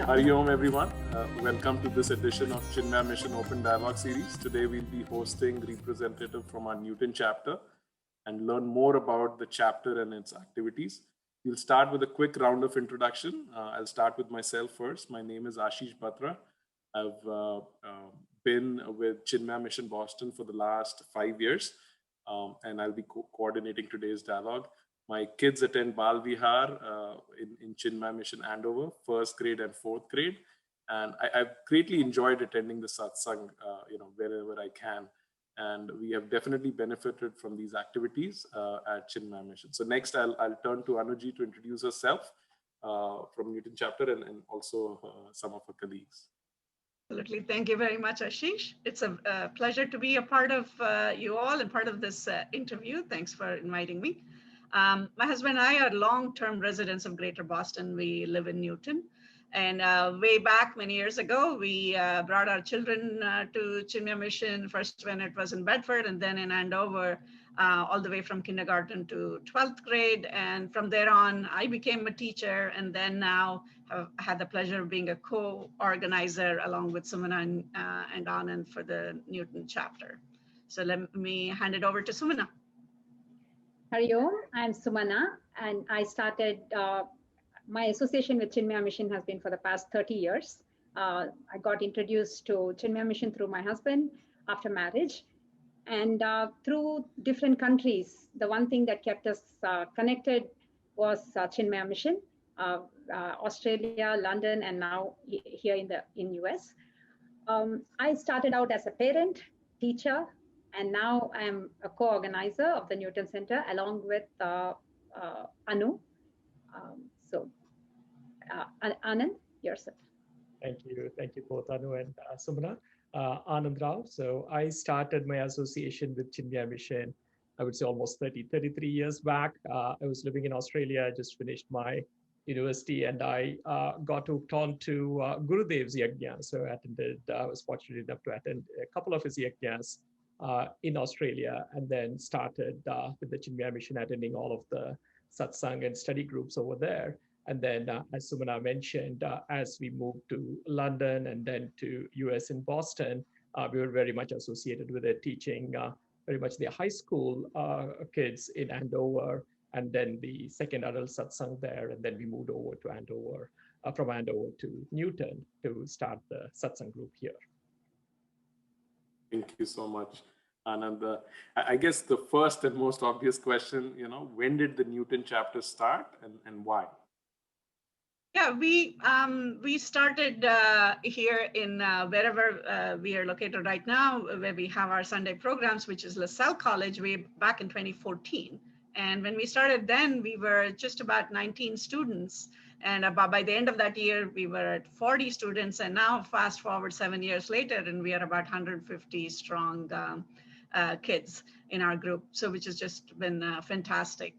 Hari Om, everyone. Welcome to this edition of Chinmay Mission Open Dialogue Series. Today we'll be hosting representative from our Newton chapter and learn more about the chapter and its activities. We'll start with a quick round of introduction. I'll start with myself first. My name is Ashish Batra. I've been with Chinmay Mission Boston for the last 5 years, and I'll be coordinating today's dialogue. My kids attend Bal Vihar in Chinmay Mission Andover, first grade and fourth grade. And I've greatly enjoyed attending the satsang, wherever I can. And we have definitely benefited from these activities at Chinmay Mission. So next, I'll turn to Anuji to introduce herself from Newton chapter and also some of her colleagues. Absolutely. Thank you very much, Ashish. It's a pleasure to be a part of you all and part of this interview. Thanks for inviting me. My husband and I are long-term residents of Greater Boston. We live in Newton. And way back many years ago, we brought our children to Chinmay Mission, first when it was in Bedford and then in Andover, all the way from kindergarten to 12th grade. And from there on, I became a teacher and then now have had the pleasure of being a co-organizer along with Sumana and Anand for the Newton chapter. So let me hand it over to Sumana. Hari Om, I'm Sumana, and I started, my association with Chinmay Mission has been for the past 30 years. I got introduced to Chinmay Mission through my husband after marriage. And through different countries, the one thing that kept us connected was Chinmay Mission, Australia, London, and now here in US. I started out as a parent, teacher, and now I'm a co-organizer of the Newton Center along with Anu. Anand, yourself. Thank you both Anu and Sumana. Anand Rao. So I started my association with Chinmay Mission, I would say almost 33 years back. I was living in Australia. I just finished my university and I got hooked on to Gurudev's Yajna. So I was fortunate enough to attend a couple of his Yajnas in Australia, and then started with the Chinmay Mission, attending all of the satsang and study groups over there. And then, as Sumana mentioned, as we moved to London and then to US in Boston, we were very much associated with it, teaching very much the high school kids in Andover, and then the second adult satsang there. And then we moved over to Andover, from Andover to Newton to start the satsang group here. Thank you so much, Anand. I guess the first and most obvious question, when did the Newton chapter start and why? Yeah, we started here in wherever we are located right now, where we have our Sunday programs, which is LaSalle College, way back in 2014. And when we started then, we were just about 19 students. And by the end of that year, we were at 40 students. And now fast forward 7 years later, and we are about 150 strong kids in our group. So which has just been fantastic.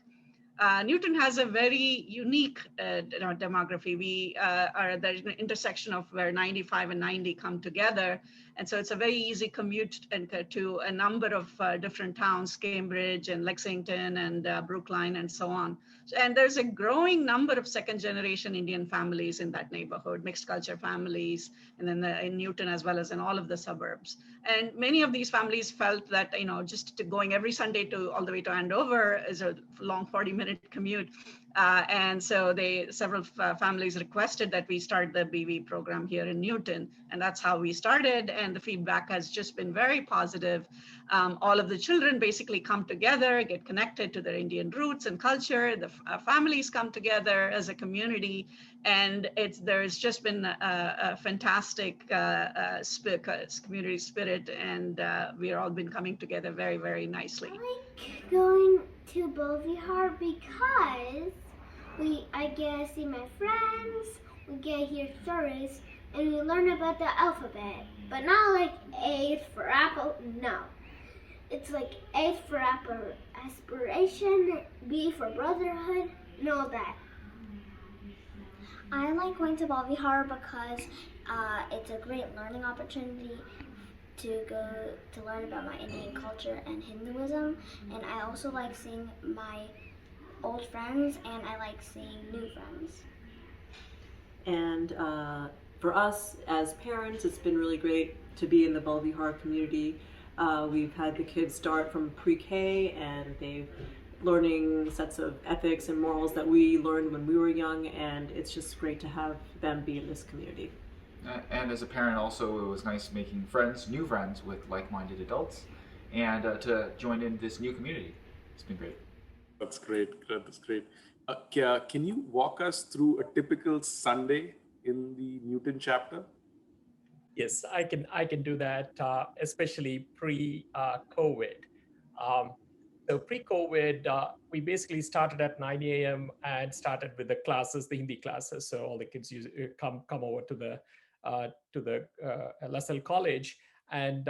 Newton has a very unique demography. We are at the intersection of where 95 and 90 come together. And so it's a very easy commute to a number of different towns, Cambridge and Lexington and Brookline and so on. And there's a growing number of second generation Indian families in that neighborhood, mixed culture families, and then in Newton as well as in all of the suburbs. And many of these families felt that, just going every Sunday all the way to Andover is a long 40-minute commute. And so several families requested that we start the BV program here in Newton. And that's how we started. And the feedback has just been very positive. All of the children basically come together, get connected to their Indian roots and culture. The families come together as a community. And there's just been a fantastic community spirit. And we've all been coming together very, very nicely. I like going to Bovihar because I get to see my friends, we get to hear stories, and we learn about the alphabet. But not like A for apple, no. It's like A for aspiration, B for brotherhood, and all that. I like going to Bovihar because it's a great learning opportunity to go to learn about my Indian culture and Hinduism, and I also like seeing my old friends, and I like seeing new friends. And for us as parents, it's been really great to be in the Balvihar community. We've had the kids start from pre-K, and they've learning sets of ethics and morals that we learned when we were young, and it's just great to have them be in this community. And as a parent also, it was nice making friends, new friends with like-minded adults, and to join in this new community. It's been great. That's great. That's great. Can you walk us through a typical Sunday in the Newton chapter? Yes, I can do that, especially pre-COVID. So pre-COVID, we basically started at 9 a.m. and started with the classes, the Hindi classes. So all the kids come over to the LSL college, and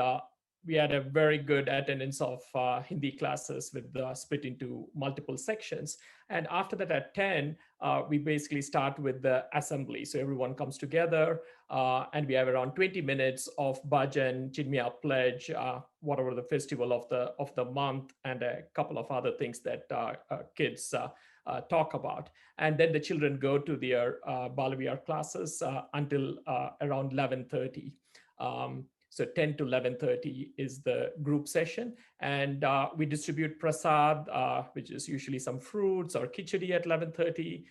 we had a very good attendance of Hindi classes with split into multiple sections. And after that at 10, we basically start with the assembly. So everyone comes together, and we have around 20 minutes of bhajan, Chinmaya pledge, whatever the festival of the month, and a couple of other things that kids talk about. And then the children go to their Balavihar classes until around 11:30. So 10 to 11:30 is the group session, and we distribute prasad, which is usually some fruits or khichdi at 11:30.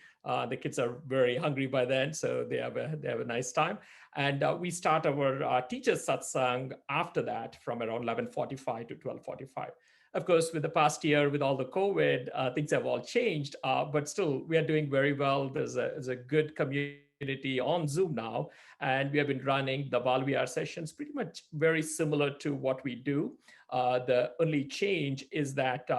The kids are very hungry by then, so they have a nice time. And we start our teachers satsang after that from around 11:45 to 12:45. Of course, with the past year, with all the COVID, things have all changed, but still we are doing very well. There's a good community on Zoom now, and we have been running the Balvihar sessions pretty much very similar to what we do. The only change is that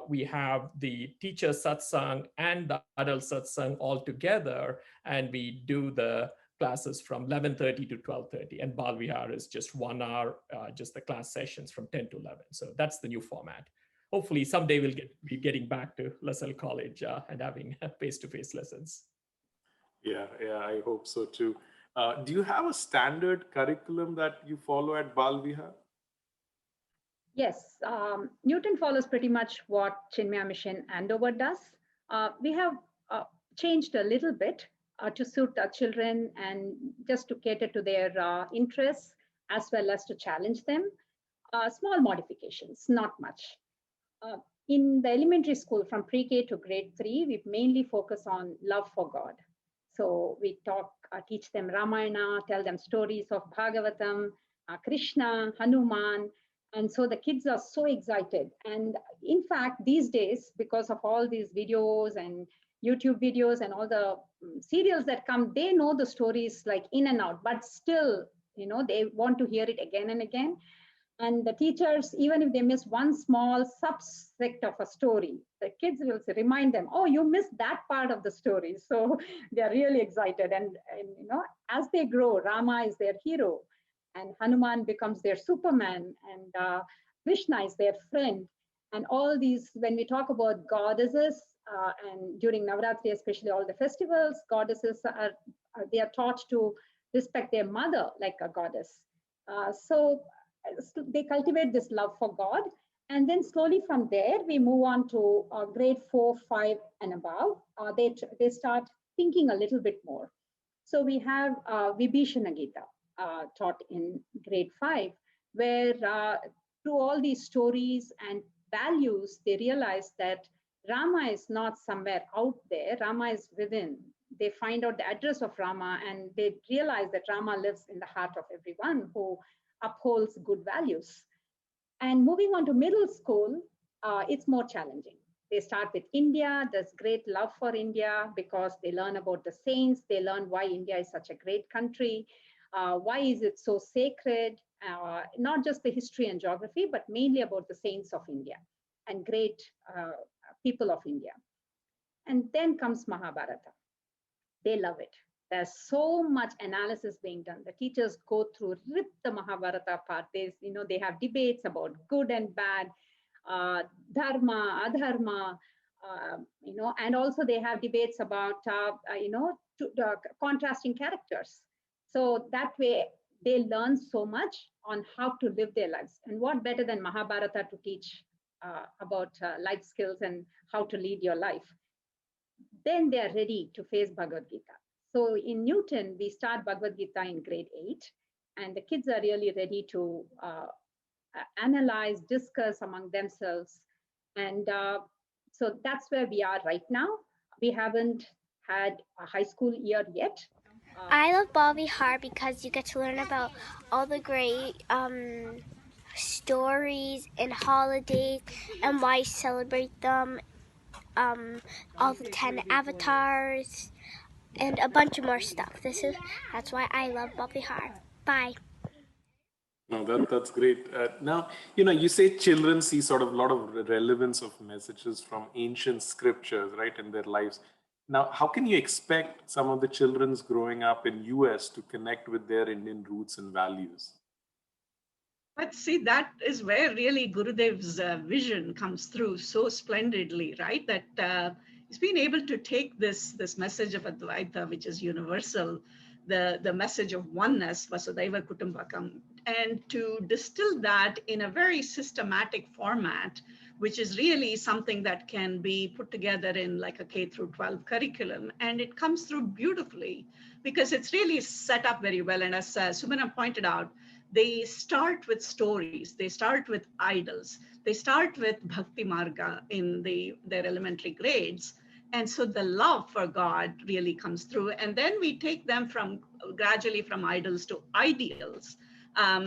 we have the teacher satsang and the adult satsang all together, and we do the classes from 11:30 to 12:30, and Balvihar is just 1 hour, just the class sessions from 10 to 11. So that's the new format. Hopefully someday we'll be getting back to LaSalle College and having face-to-face lessons. Yeah, I hope so too. Do you have a standard curriculum that you follow at Balvihar? Yes, Newton follows pretty much what Chinmaya Mission Andover does. We have changed a little bit to suit our children and just to cater to their interests as well as to challenge them. Small modifications, not much. In the elementary school from pre-K to grade 3, we mainly focus on love for God. So we teach them Ramayana, tell them stories of Bhagavatam, Krishna, Hanuman. And so the kids are so excited. And in fact, these days, because of all these videos and YouTube videos and all the serials that come, they know the stories like in and out, but still, they want to hear it again and again. And the teachers, even if they miss one small subsect of a story, the kids will remind them, oh, you missed that part of the story. So they're really excited. And as they grow, Rama is their hero, and Hanuman becomes their Superman, and Krishna is their friend. And all these, when we talk about goddesses, and during Navaratri, especially all the festivals, goddesses they are taught to respect their mother like a goddess. So they cultivate this love for God. And then slowly from there, we move on to grade 4, 5, and above. They start thinking a little bit more. So we have Vibhishana Gita taught in grade 5, where through all these stories and values, they realize that Rama is not somewhere out there, Rama is within. They find out the address of Rama, and they realize that Rama lives in the heart of everyone who upholds good values. And moving on to middle school, it's more challenging. They start with India. There's great love for India because they learn about the saints. They learn why India is such a great country. Why is it so sacred? Not just the history and geography, but mainly about the saints of India and great people of India. And then comes Mahabharata. They love it. There's so much analysis being done. The teachers go through, rip the Mahabharata apart. They have debates about good and bad, dharma, adharma, and also they have debates about, contrasting characters. So that way they learn so much on how to live their lives. And what better than Mahabharata to teach about life skills and how to lead your life? Then they are ready to face Bhagavad Gita. So in Newton, we start Bhagavad Gita in grade 8, and the kids are really ready to analyze, discuss among themselves. And so that's where we are right now. We haven't had a high school year yet. I love Bobby Hart because you get to learn about all the great stories and holidays and why you celebrate them, all the 10 avatars, and a bunch of more stuff. That's why I love Bobby Hart. Bye. No, that's great. Now, you say children see sort of a lot of relevance of messages from ancient scriptures, right, in their lives. Now, how can you expect some of the children's growing up in US to connect with their Indian roots and values? But see, that is where really Gurudev's vision comes through so splendidly, right? That he's been able to take this message of Advaita, which is universal, the message of oneness, Vasudhaiva Kutumbakam, and to distill that in a very systematic format, which is really something that can be put together in like a K through 12 curriculum. And it comes through beautifully because it's really set up very well. And as Sumana pointed out, they start with stories, they start with idols, they start with Bhakti Marga in their elementary grades. And so the love for God really comes through. And then we take them gradually from idols to ideals,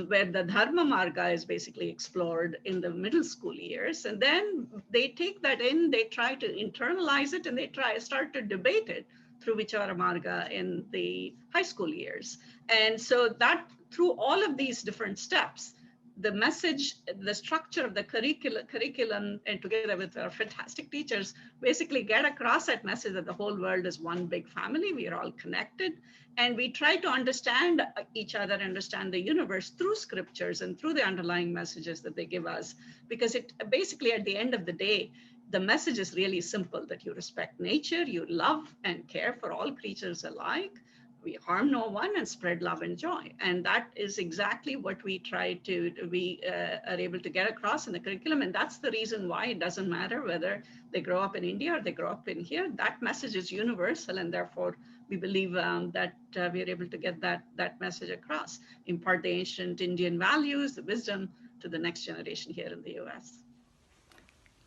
where the Dharma Marga is basically explored in the middle school years. And then they take that in, they try to internalize it, and they start to debate it through Vichara Marga in the high school years. And so that through all of these different steps, the message, the structure of the curriculum, and together with our fantastic teachers, basically get across that message that the whole world is one big family. We are all connected. And we try to understand each other, understand the universe through scriptures and through the underlying messages that they give us. Because it basically, at the end of the day, the message is really simple, that you respect nature, you love and care for all creatures alike, we harm no one, and spread love and joy. And that is exactly what we are able to get across in the curriculum. And that's the reason why it doesn't matter whether they grow up in India or they grow up in here. That message is universal, and therefore we believe that we are able to get that message across, impart the ancient Indian values, the wisdom to the next generation here in the US.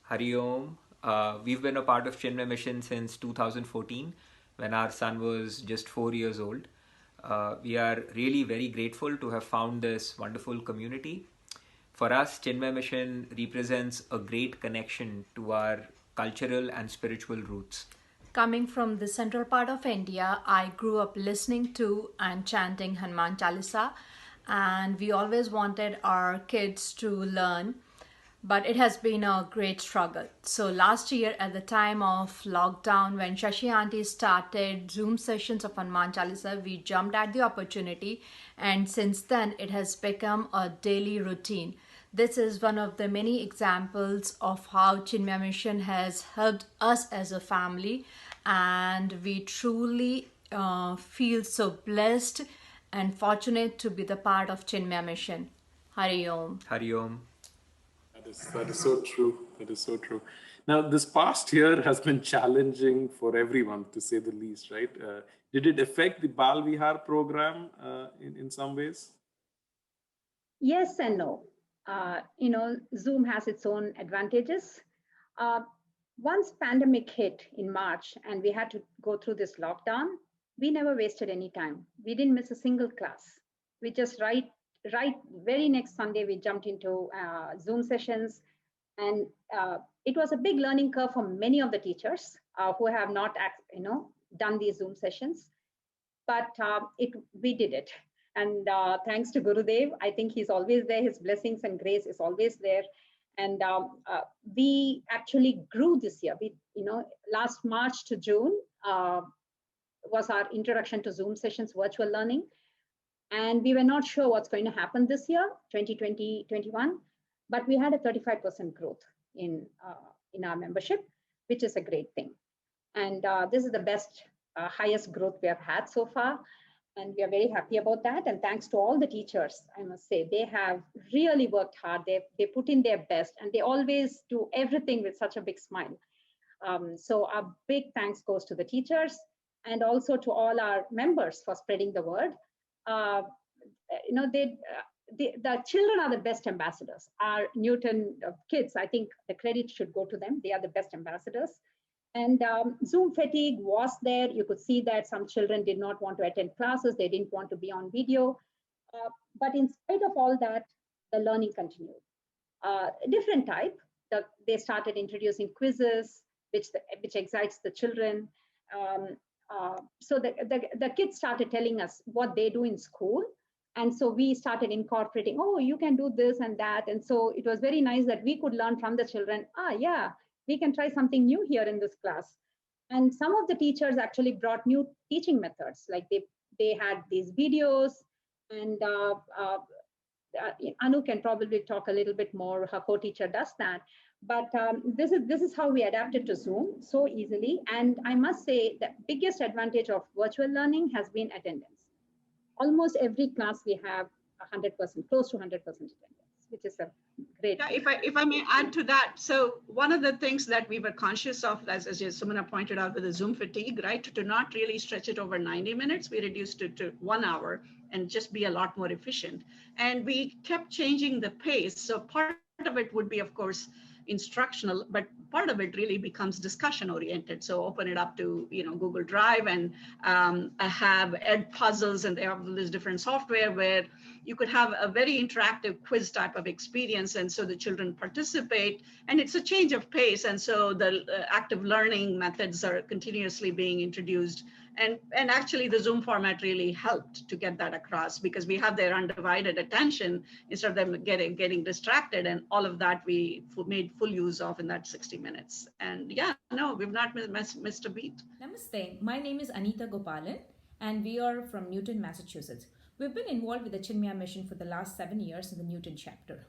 Hari Om. We've been a part of Chinmay Mission since 2014, when our son was just 4 years old. We are really very grateful to have found this wonderful community. For us, Chinmay Mission represents a great connection to our cultural and spiritual roots. Coming from the central part of India, I grew up listening to and chanting Hanuman Chalisa, and we always wanted our kids to learn, but it has been a great struggle. So last year, at the time of lockdown, when Shashi Aunty started Zoom sessions of Hanuman Chalisa, we jumped at the opportunity, and since then it has become a daily routine. This is one of the many examples of how Chinmay Mission has helped us as a family, and we truly feel so blessed and fortunate to be the part of Chinmay Mission. Hari Om. Hari Om. That is so true. That is so true. Now, this past year has been challenging for everyone, to say the least, right? Did it affect the Bal Vihar program in some ways? Yes and no. Zoom has its own advantages. Once pandemic hit in March and we had to go through this lockdown, we never wasted any time. We didn't miss a single class. We just right very next Sunday, we jumped into Zoom sessions, and it was a big learning curve for many of the teachers who have not done these Zoom sessions, but we did it. And thanks to Gurudev, I think he's always there. His blessings and grace is always there. And we actually grew this year. Last March to June was our introduction to Zoom sessions, virtual learning. And we were not sure what's going to happen this year, 2020-21, but we had a 35% growth in our membership, which is a great thing. And this is the best, highest growth we have had so far. And we are very happy about that. And thanks to all the teachers, I must say, they have really worked hard. They put in their best, and they always do everything with such a big smile. So our big thanks goes to the teachers. and also to all our members for spreading the word. The children are the best ambassadors. Our Newton kids, I think the credit should go to them. They are the best ambassadors. And Zoom fatigue was there. You could see that some children did not want to attend classes. They didn't want to be on video. But in spite of all that, the learning continued. Different type. They started introducing quizzes, which excites the children. So the kids started telling us what they do in school. And so we started incorporating, oh, you can do this and that. And so it was very nice that we could learn from the children. Yeah, we can try something new here in this class. And some of the teachers actually brought new teaching methods. Like they had these videos, and Anu can probably talk a little bit more. Her co-teacher does that. But this is how we adapted to Zoom so easily. And I must say the biggest advantage of virtual learning has been attendance. Almost every class we have 100%, close to 100% attendance, which is a great. Yeah, if I may add to that, so one of the things that we were conscious of, as Sumana pointed out, with the Zoom fatigue, right, to not really stretch it over 90 minutes, we reduced it to 1 hour and just be a lot more efficient. And we kept changing the pace. So part of it would be, of course, instructional, but part of it really becomes discussion oriented. So open it up to Google Drive and have ed puzzles, and they have this different software where you could have a very interactive quiz type of experience, and so the children participate, and it's a change of pace, and so the active learning methods are continuously being introduced. And actually the Zoom format really helped to get that across, because we have their undivided attention instead of them getting distracted, and all of that we made full use of in that 60 minutes. And yeah, no, we've not missed a beat. Namaste, my name is Anita Gopalan, and we are from Newton, Massachusetts. We've been involved with the Chinmaya mission for the last 7 years in the Newton chapter.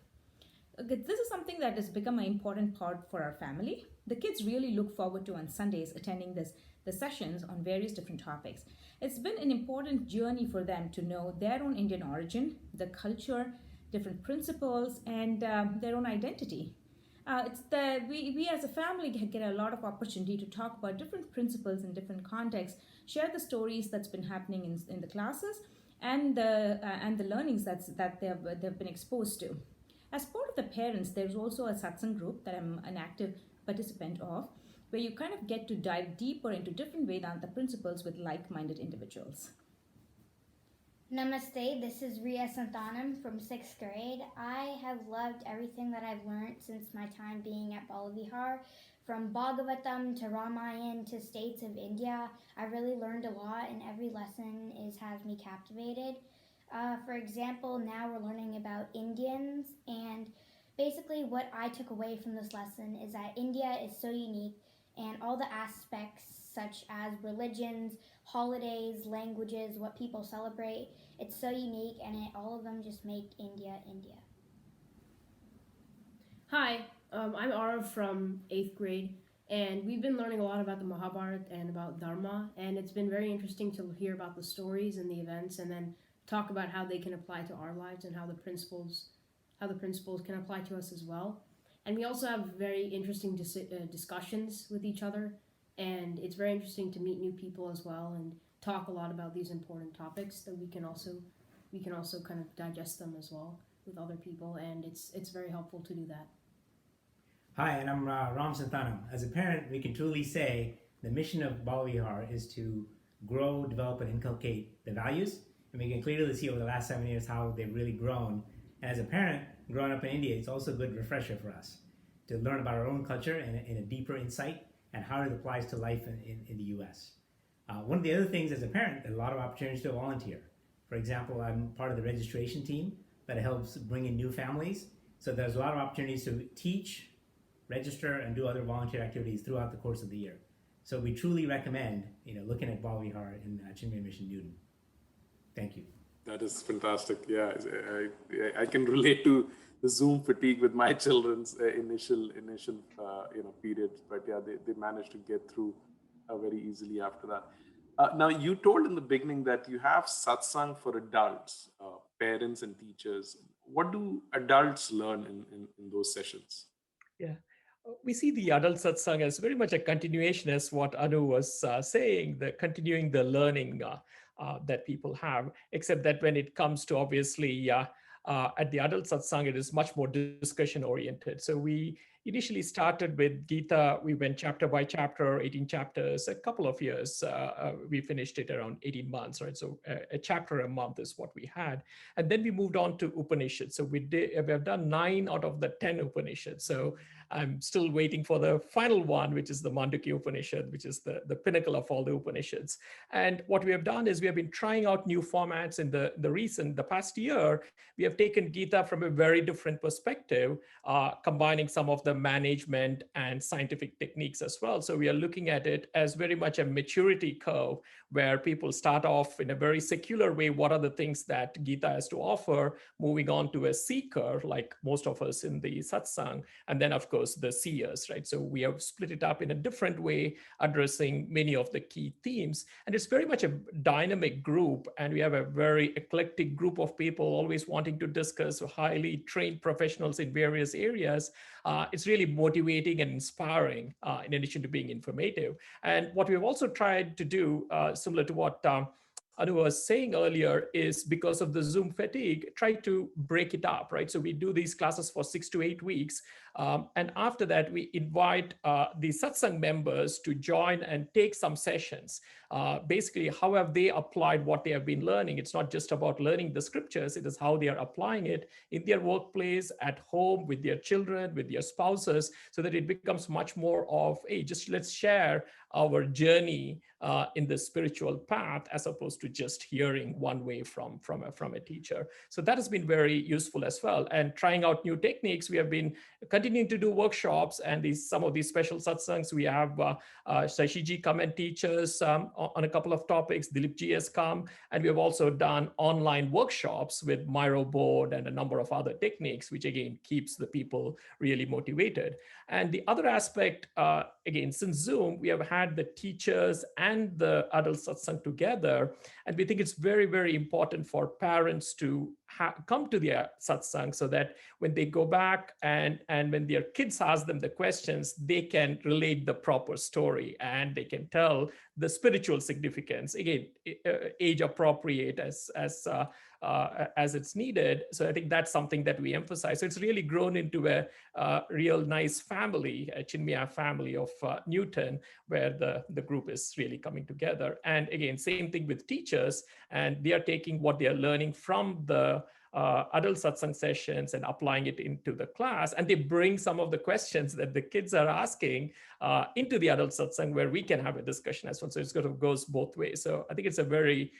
This is something that has become an important part for our family. The kids really look forward to on Sundays attending the sessions on various different topics. It's been an important journey for them to know their own Indian origin, the culture, different principles, and their own identity. We as a family get a lot of opportunity to talk about different principles in different contexts, share the stories that's been happening in the classes, and the learnings that they've been exposed to. As part of the parents, there's also a satsang group that I'm an active participant of, where you kind of get to dive deeper into different Vedanta principles with like-minded individuals. Namaste, this is Ria Santanam from 6th grade. I have loved everything that I've learned since my time being at Balavihar. From Bhagavatam to Ramayana to states of India, I really learned a lot, and every lesson has me captivated. For example, now we're learning about Indians, and basically what I took away from this lesson is that India is so unique, and all the aspects such as religions, holidays, languages, what people celebrate, it's so unique, and all of them just make India, India. Hi, I'm Arav from 8th grade, and we've been learning a lot about the Mahabharata and about Dharma, and it's been very interesting to hear about the stories and the events, and then talk about how they can apply to our lives and how the principles can apply to us as well. And we also have very interesting discussions with each other, and it's very interesting to meet new people as well and talk a lot about these important topics that we can also kind of digest them as well with other people, and it's very helpful to do that. Hi, and I'm Ram Santanam. As a parent, we can truly say the mission of Balavihar is to grow, develop, and inculcate the values. And we can clearly see over the last 7 years how they've really grown. And as a parent, growing up in India, it's also a good refresher for us to learn about our own culture in a deeper insight and how it applies to life in the US. One of the other things as a parent, there are a lot of opportunities to volunteer. For example, I'm part of the registration team that helps bring in new families. So there's a lot of opportunities to teach, register, and do other volunteer activities throughout the course of the year. So we truly recommend looking at Balavihar in Chinmaya Mission Newton. Thank you. That is fantastic. Yeah, I can relate to the Zoom fatigue with my children's initial periods, but yeah, they managed to get through very easily after that. Now, you told in the beginning that you have satsang for adults, parents and teachers. What do adults learn in those sessions? Yeah, we see the adult satsang as very much a continuation, as what Anu was saying, the continuing the learning that people have, except that when it comes to obviously at the adult satsang, it is much more discussion oriented. So we initially started with Gita. We went chapter by chapter, 18 chapters, a couple of years. We finished it around 18 months, right? So a chapter a month is what we had. And then we moved on to Upanishads. So we have done 9 out of the 10 Upanishads. So I'm still waiting for the final one, which is the Mandukya Upanishad, which is the pinnacle of all the Upanishads. And what we have done is we have been trying out new formats in the past year. We have taken Gita from a very different perspective, combining some of the management and scientific techniques as well. So we are looking at it as very much a maturity curve where people start off in a very secular way. What are the things that Gita has to offer, moving on to a seeker, like most of us in the satsang, and then of course the seers, right? So we have split it up in a different way, addressing many of the key themes. And it's very much a dynamic group, and we have a very eclectic group of people always wanting to discuss, highly trained professionals in various areas. It's really motivating and inspiring in addition to being informative. And what we've also tried to do, similar to what Anu was saying earlier, is because of the Zoom fatigue, try to break it up, right? So we do these classes for 6 to 8 weeks. And after that, we invite the satsang members to join and take some sessions. Basically, how have they applied what they have been learning? It's not just about learning the scriptures, it is how they are applying it in their workplace, at home, with their children, with their spouses, so that it becomes much more of, hey, just let's share our journey in the spiritual path, as opposed to just hearing one way from a teacher. So that has been very useful as well. And trying out new techniques, we have been continuing to do workshops, and some of these special satsangs. We have Shashiji come and teach us on a couple of topics. Dilip ji has come, and we have also done online workshops with Miro board and a number of other techniques, which again keeps the people really motivated. And the other aspect, again, since Zoom, we have had the teachers and the adult satsang together. And we think it's very, very important for parents to come to their satsang, so that when they go back and when their kids ask them the questions, they can relate the proper story and they can tell the spiritual significance, again, age appropriate as it's needed. So I think that's something that we emphasize. So it's really grown into a real nice family, a Chinmaya family of Newton, where the group is really coming together. And again, same thing with teachers, and they are taking what they are learning from the adult satsang sessions and applying it into the class. And they bring some of the questions that the kids are asking into the adult satsang, where we can have a discussion as well. So it sort of goes both ways. So I think it's a very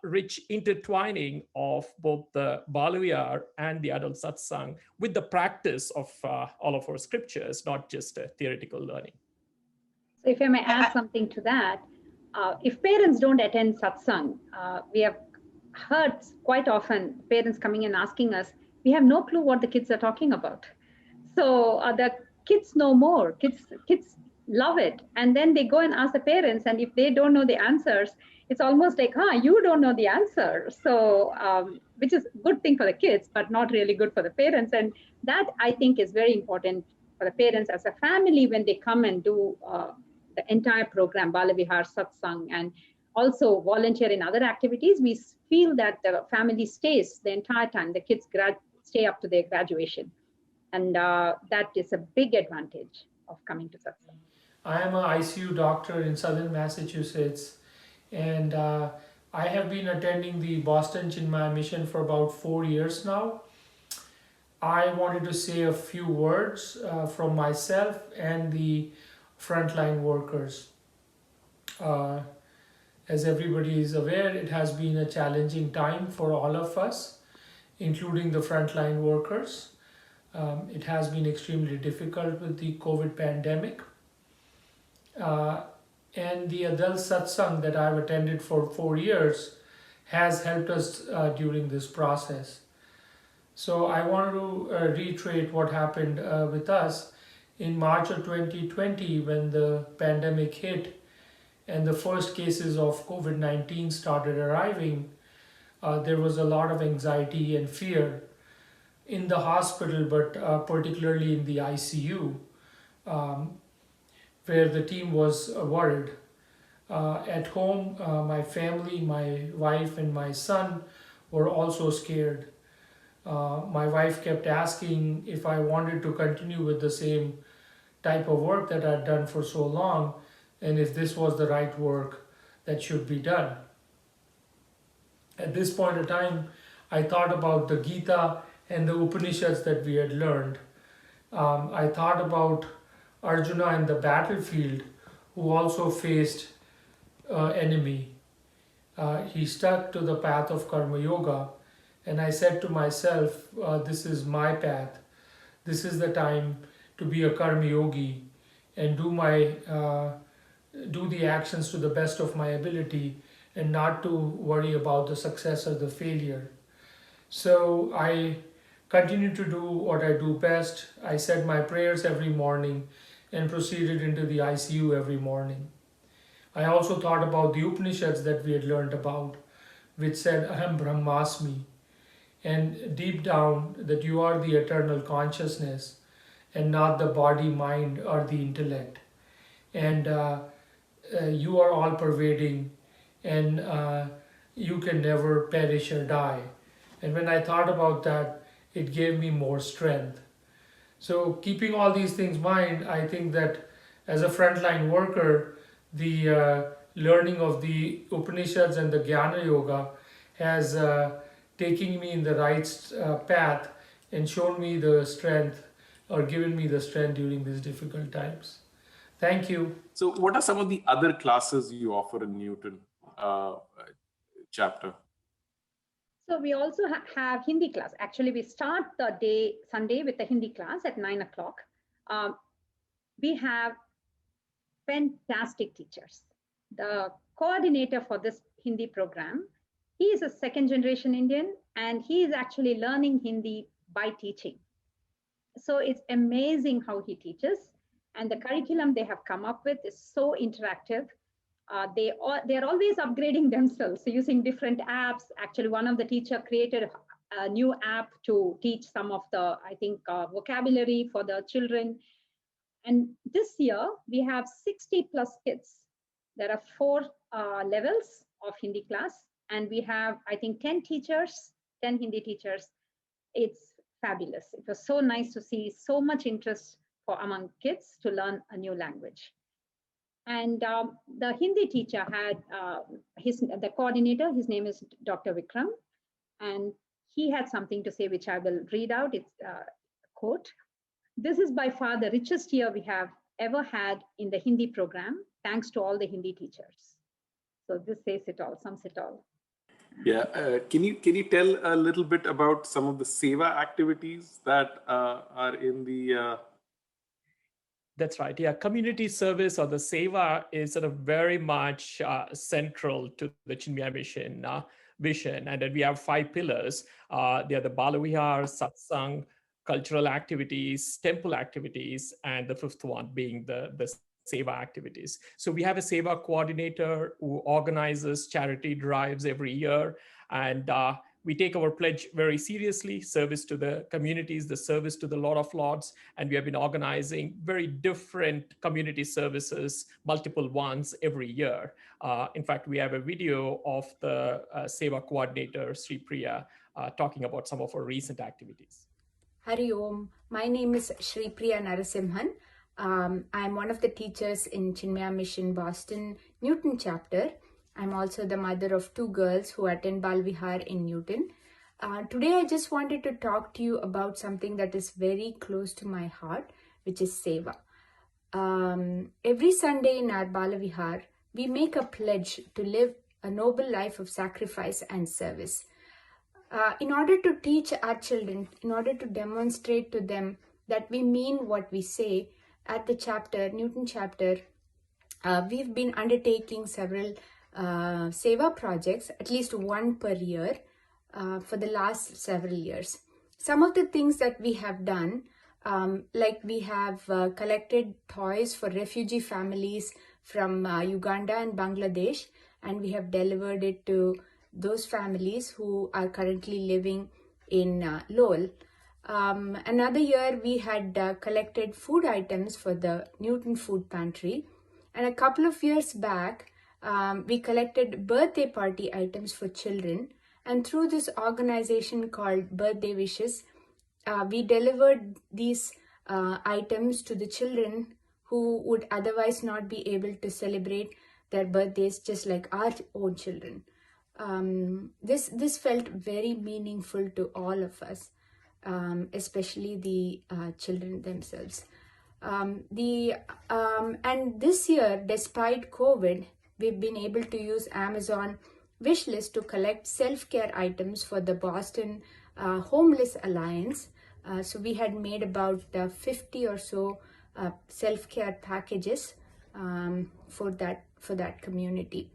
rich intertwining of both the Balavihar and the adult satsang with the practice of all of our scriptures, not just a theoretical learning. So if I may add something to that, if parents don't attend satsang, we have heard quite often parents coming and asking us, we have no clue what the kids are talking about. So the kids know more, kids love it. And then they go and ask the parents, and if they don't know the answers, it's almost like, you don't know the answer. So, which is a good thing for the kids, but not really good for the parents. And that, I think, is very important for the parents as a family when they come and do the entire program, Balavihar, Satsang, and also volunteer in other activities. We feel that the family stays the entire time. The kids stay up to their graduation. And that is a big advantage of coming to Satsang. I am an ICU doctor in Southern Massachusetts, and I have been attending the Boston Chinmaya Mission for about 4 years now. I wanted to say a few words from myself and the frontline workers. As everybody is aware, it has been a challenging time for all of us, including the frontline workers. It has been extremely difficult with the COVID pandemic. And the adult satsang that I've attended for 4 years has helped us during this process. So I want to reiterate what happened with us in March of 2020 when the pandemic hit and the first cases of COVID-19 started arriving. There was a lot of anxiety and fear in the hospital, but particularly in the ICU, where the team was worried. At home, my family, my wife, and my son were also scared. My wife kept asking if I wanted to continue with the same type of work that I'd done for so long, and if this was the right work that should be done. At this point in time, I thought about the Gita and the Upanishads that we had learned. I thought about Arjuna in the battlefield, who also faced enemy. He stuck to the path of Karma Yoga, and I said to myself, this is my path. This is the time to be a Karma Yogi and do the actions to the best of my ability and not to worry about the success or the failure. So I continued to do what I do best. I said my prayers every morning and proceeded into the ICU every morning. I also thought about the Upanishads that we had learned about, which said, Aham Brahmasmi, and deep down that you are the eternal consciousness and not the body, mind, or the intellect. And you are all pervading, and you can never perish or die. And when I thought about that, it gave me more strength. So keeping all these things in mind, I think that as a frontline worker, the learning of the Upanishads and the Jnana Yoga has taken me in the right path and shown me the strength, or given me the strength during these difficult times. Thank you. So what are some of the other classes you offer in Newton chapter? So we also have Hindi class. Actually, we start the day Sunday with the Hindi class at 9 o'clock. We have fantastic teachers. The coordinator for this Hindi program, he is a second generation Indian, and he is actually learning Hindi by teaching. So it's amazing how he teaches, and the curriculum they have come up with is so interactive. They're always upgrading themselves, so using different apps. Actually, one of the teacher created a new app to teach some of the, I think, vocabulary for the children. And this year, we have 60 plus kids. There are 4 levels of Hindi class, and we have, I think, 10 teachers, 10 Hindi teachers. It's fabulous. It was so nice to see so much interest among kids to learn a new language. And the Hindi teacher had the coordinator, his name is Dr. Vikram, and he had something to say, which I will read out. It's a quote. This is by far the richest year we have ever had in the Hindi program, thanks to all the Hindi teachers. So this says it all, sums it all. Yeah, can you tell a little bit about some of the seva activities that are in the? That's right. Yeah, community service or the seva is sort of very much central to the Chinmaya mission vision, and then we have 5 pillars. They are the Balavihar, Satsang, cultural activities, temple activities, and the 5th one being the seva activities. So we have a seva coordinator who organizes charity drives every year, and we take our pledge very seriously: service to the communities, the service to the Lord of Lords, and we have been organizing very different community services, multiple ones every year. In fact, we have a video of the seva coordinator, Sri Priya, talking about some of our recent activities. Hari Om. My name is Sri Priya Narasimhan. I'm one of the teachers in Chinmaya Mission Boston Newton chapter. I'm also the mother of 2 girls who attend Balvihar in Newton. Today I just wanted to talk to you about something that is very close to my heart, which is seva. Every Sunday in our Balavihar, we make a pledge to live a noble life of sacrifice and service. In order to teach our children, in order to demonstrate to them that we mean what we say, at the chapter, Newton chapter, we've been undertaking several seva projects, at least 1 per year, for the last several years. Some of the things that we have done, like we have collected toys for refugee families from Uganda and Bangladesh, and we have delivered it to those families who are currently living in Lowell. Another year, we had collected food items for the Newton Food Pantry. And a couple of years back, we collected birthday party items for children. And through this organization called Birthday Wishes, we delivered these items to the children who would otherwise not be able to celebrate their birthdays just like our own children. This felt very meaningful to all of us, especially the children themselves. And this year, despite COVID, we've been able to use Amazon wishlist to collect self-care items for the Boston Homeless Alliance. So we had made about 50 or so self-care packages for that community.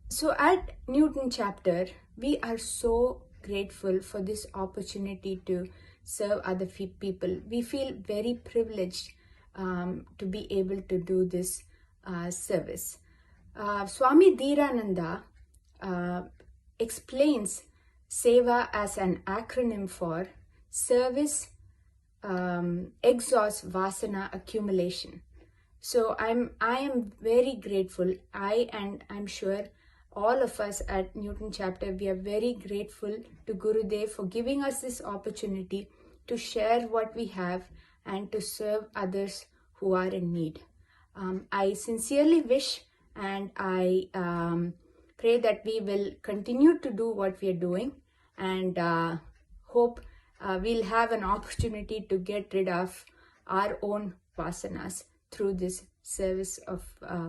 So at Newton chapter, we are so grateful for this opportunity to serve other people. We feel very privileged to be able to do this service. Swami Dhirananda explains SEVA as an acronym for Service Exhausts Vasana Accumulation. So I am very grateful. I'm sure all of us at Newton chapter, we are very grateful to Gurudev for giving us this opportunity to share what we have and to serve others who are in need. I sincerely wish and I pray that we will continue to do what we are doing, and hope we'll have an opportunity to get rid of our own vasanas through this service of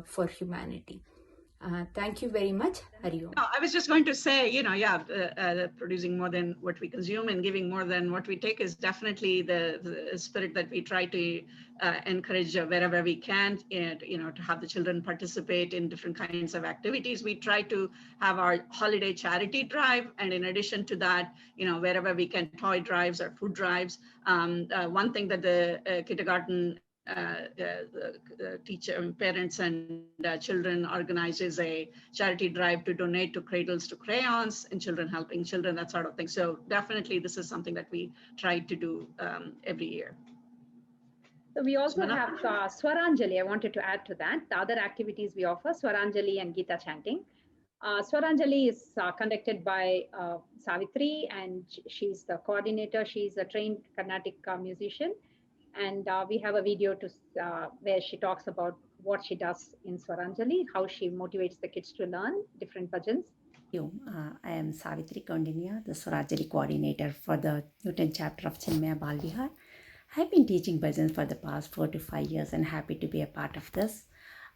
for humanity. Thank you very much. Hari Om. No, I was just going to say, producing more than what we consume and giving more than what we take is definitely the spirit that we try to encourage wherever we can, and, to have the children participate in different kinds of activities. We try to have our holiday charity drive. And in addition to that, wherever we can, toy drives or food drives. One thing that the kindergarten the teacher, parents and children organizes a charity drive to donate to Cradles to Crayons and children helping children, that sort of thing. So definitely this is something that we try to do every year. So we also have Swaranjali. I wanted to add to that. The other activities we offer, Swaranjali and Gita chanting. Swaranjali is conducted by Savitri, and she's the coordinator. She's a trained Carnatic musician. And we have a video where she talks about what she does in Swaranjali, how she motivates the kids to learn different bhajans. I am Savitri Kaundinya, the Swaranjali coordinator for the Newton chapter of Chinmaya Bal Vihar. I've been teaching bhajans for the past 4 to 5 years and happy to be a part of this.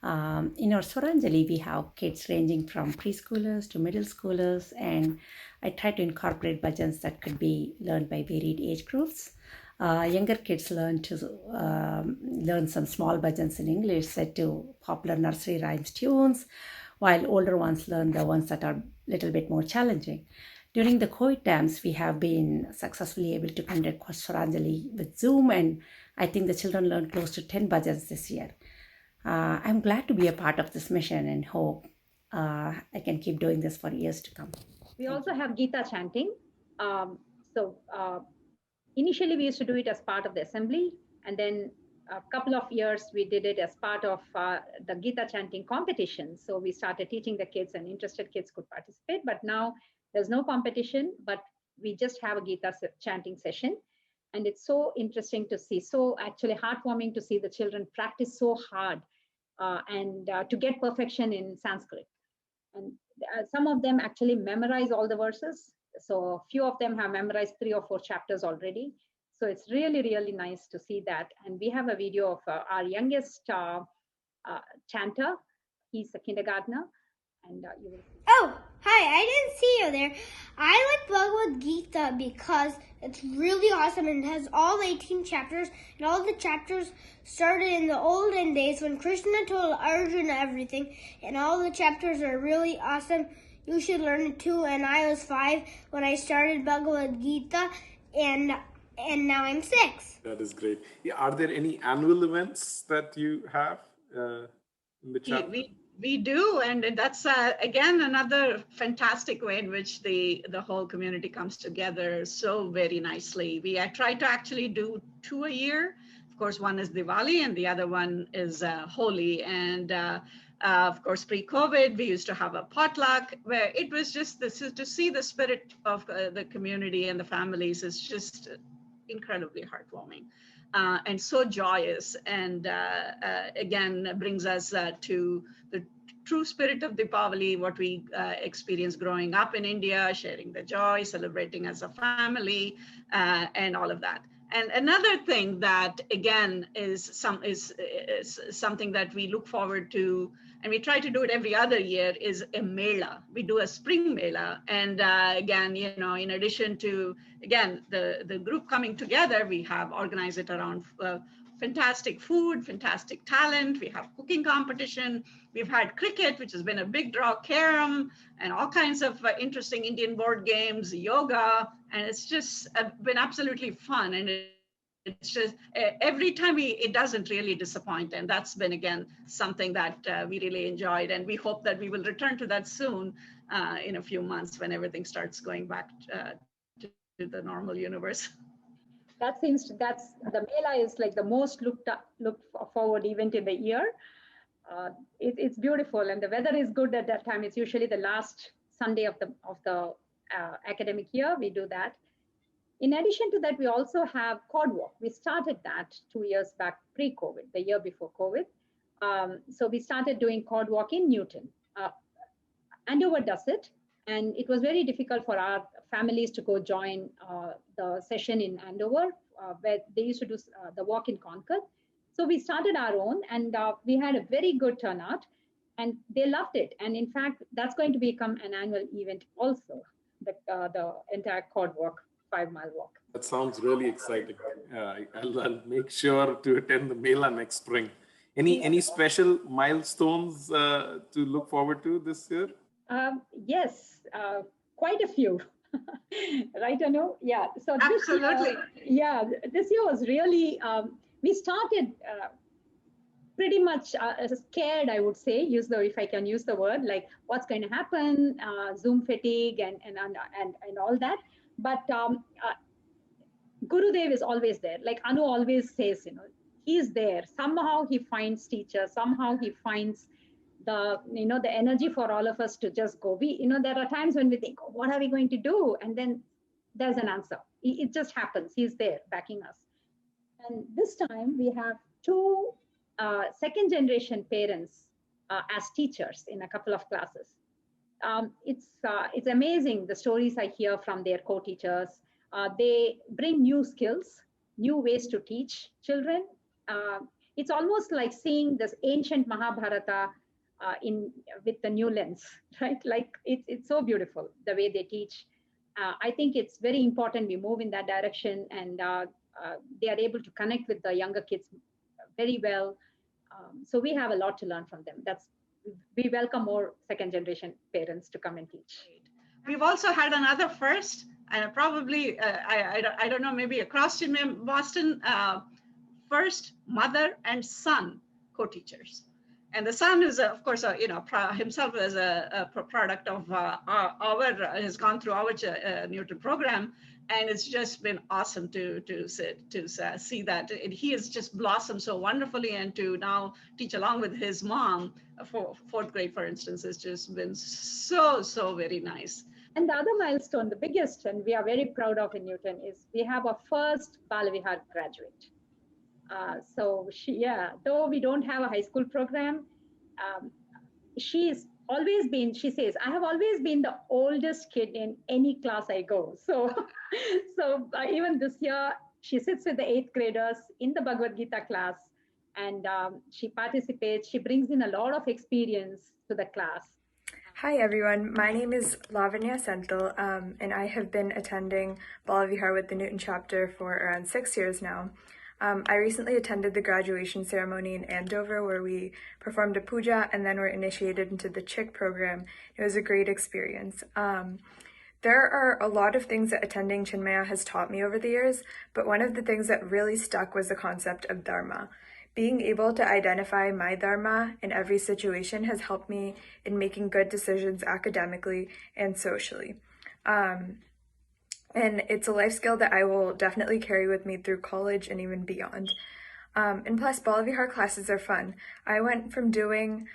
In our Swaranjali, we have kids ranging from preschoolers to middle schoolers, and I try to incorporate bhajans that could be learned by varied age groups. Younger kids learn some small bhajans in English set to popular nursery rhymes tunes, while older ones learn the ones that are a little bit more challenging. During the COVID times, we have been successfully able to conduct Swaranjali with Zoom, and I think the children learned close to 10 bhajans this year. I'm glad to be a part of this mission and hope I can keep doing this for years to come. We also have Gita chanting. Initially, we used to do it as part of the assembly, and then a couple of years we did it as part of the Gita chanting competition. So we started teaching the kids, and interested kids could participate. But now there's no competition, but we just have a Gita chanting session. And it's so interesting to see, so actually heartwarming to see the children practice so hard and to get perfection in Sanskrit. And some of them actually memorize all the verses. So a few of them have memorized 3 or 4 chapters already. So it's really, really nice to see that. And we have a video of our youngest chanter. He's a kindergartner. And you will see. Oh, hi, I didn't see you there. I like Bhagavad Gita because it's really awesome and it has all 18 chapters. And all the chapters started in the olden days when Krishna told Arjuna everything. And all the chapters are really awesome. You should learn it too. And I was 5 when I started Bhagavad Gita, and now I'm 6. That is great. Yeah, are there any annual events that you have in the chapter? We do, and that's again another fantastic way in which the whole community comes together so very nicely. I try to actually do 2 a year. Of course, one is Diwali and the other one is Holi. And of course, pre-COVID, we used to have a potluck where it was just this is to see the spirit of the community and the families is just incredibly heartwarming. And so joyous, and again brings us to the true spirit of Deepavali, what we experienced growing up in India, sharing the joy, celebrating as a family, and all of that. And another thing that again is something that we look forward to, and we try to do it every other year, is a mela. We do a spring mela, and again, in addition to the group coming together, we have organized it around fantastic food, fantastic talent. We have cooking competition. We've had cricket, which has been a big draw, carom, and all kinds of interesting Indian board games, yoga, and it's just been absolutely fun. And it's just every time it doesn't really disappoint. And that's been, again, something that we really enjoyed. And we hope that we will return to that soon in a few months when everything starts going back to the normal universe. That's the Mela is like the most looked forward event in the year. It's beautiful, and the weather is good at that time. It's usually the last Sunday of the academic year. We do that. In addition to that, we also have Cod Walk. We started that 2 years back, pre-COVID, the year before COVID. So we started doing Cod Walk in Newton. Andover does it, and it was very difficult for our families to go join the session in Andover, where they used to do the walk in Concord. So we started our own, and we had a very good turnout, and they loved it. And in fact, that's going to become an annual event also, the entire Cod Walk, 5-mile walk. That sounds really exciting. I'll make sure to attend the Mela next spring. Any special milestones to look forward to this year? Yes, quite a few. Right, Anu? Yeah. So absolutely. This year was really, we started pretty much scared, I would say, if I can use the word, like what's going to happen, Zoom fatigue and all that. But Gurudev is always there. Like Anu always says, he's there. Somehow he finds teachers. Somehow he finds the energy for all of us to just go. There are times when we think, oh, what are we going to do? And then there's an answer. It just happens. He's there backing us. And this time we have 2 second generation parents as teachers in a couple of classes. It's amazing the stories I hear from their co-teachers. They bring new skills, new ways to teach children. It's almost like seeing this ancient Mahabharata with the new lens, right? Like it's so beautiful the way they teach. I think it's very important we move in that direction, and they are able to connect with the younger kids very well. So we have a lot to learn from them. We welcome more second generation parents to come and teach. We've also had another first, and probably I don't know, maybe across Boston, first mother and son co-teachers. And the son is, of course, himself as a product of has gone through our Newton program, and it's just been awesome to see that. And he has just blossomed so wonderfully, and to now teach along with his mom for 4th grade, for instance, has just been so very nice. And the other milestone, the biggest, and we are very proud of in Newton, is we have our first Balavihar graduate. So though we don't have a high school program, she's always been, she says, I have always been the oldest kid in any class I go. So even this year, she sits with the 8th graders in the Bhagavad Gita class, and she participates. She brings in a lot of experience to the class. Hi everyone, my name is Lavanya Senthil, and I have been attending Balavihar with the Newton chapter for around 6 years now. I recently attended the graduation ceremony in Andover, where we performed a puja and then were initiated into the CHIC program. It was a great experience. There are a lot of things that attending Chinmaya has taught me over the years, but one of the things that really stuck was the concept of Dharma. Being able to identify my dharma in every situation has helped me in making good decisions academically and socially. And it's a life skill that I will definitely carry with me through college and even beyond. And plus, Bala Vihar classes are fun. I went from doing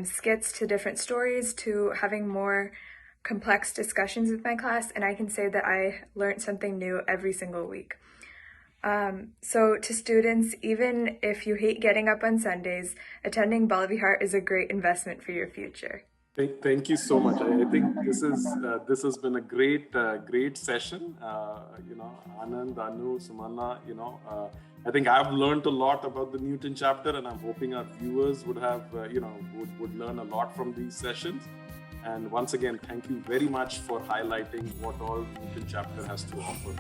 skits to different stories to having more complex discussions with my class, and I can say that I learned something new every single week. So to students, even if you hate getting up on Sundays, attending Bala Vihar is a great investment for your future. Thank you so much. I think this has been a great session. Anand, Anu, Sumana, I think I've learned a lot about the Newton chapter, and I'm hoping our viewers would have, would learn a lot from these sessions. And once again, thank you very much for highlighting what all Newton chapter has to offer.